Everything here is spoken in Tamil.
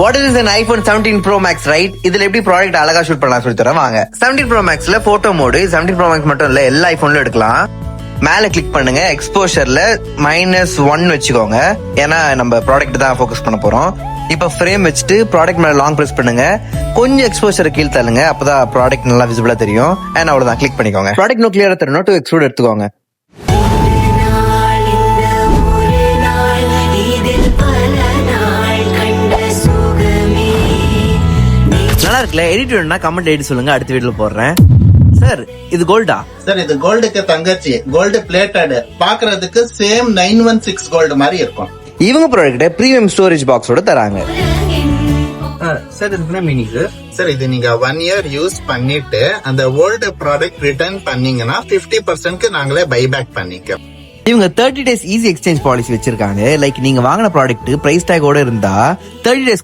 What is an iPhone 17 Pro Max, right? இதுல எப்படி ப்ராடக்ட் அழகா ஷூட் பண்ணலாம் சொல்லி தரேன் வாங்க. 17 Pro Maxல போட்டோ மோடு 17 Pro Max மட்டும் இல்ல எல்லா ஐபோன்லயும் எடுக்கலாம். மேல கிளிக் பண்ணுங்க, எக்ஸ்போஷர்ல -1 வச்சுக்கோங்க, ஏன்னா நம்ம ப்ராடக்ட் தான் ஃபோக்கஸ் பண்ண போறோம். இப்ப ஃப்ரேம் வச்சுட்டு ப்ராடக்ட் மேல லாங் பிரஸ் பண்ணுங்க, கொஞ்சம் எக்ஸ்போஷரை கீழ் தள்ளுங்க, அப்பதான் ப்ராடக்ட் நல்லா விசிபிளா தெரியும். அண்ட் அவ்வளவுதான், கிளிக் பண்ணிக்கோங்க. ப்ராடக்ட் நோ கிளியரா தரணும், 2 எக்ஸ்ட்ரூட் எடுத்துக்கோங்க. நல்லா இருக்குல்ல? எடிட் வேணும்னா கமெண்ட் எழுதி சொல்லுங்க, அடுத்த வீடியோல போடுறேன். சார் இது கோல்டா? சார் இது கோல்டுக்கு தங்கச்சி, கோல்டு பிளேட்டட், பாக்குறதுக்கு சேம் 916 கோல்டு மாதிரி இருக்கும். இவங்க ப்ராடக்ட் பிரீமியம் ஸ்டோரேஜ் பாக்ஸோட தராங்க. சார் இதுக்கு மீனிங் சார் இது நீங்க 1 இயர் யூஸ் பண்ணிட்டு அந்த ஓல்டு ப்ராடக்ட் ரிட்டர்ன் பண்ணீங்கன்னா 50%க்கு நாங்களே பைபேக் பண்ணிக்கிறோம். இவங்க 30 days ஈஸி எக்ஸ்சேஞ்ச் பாலிசி வச்சிருக்காங்க. லைக் நீங்க வாங்கின ப்ராடக்ட் பிரைஸ் டேக்கோட இருந்தா 30 days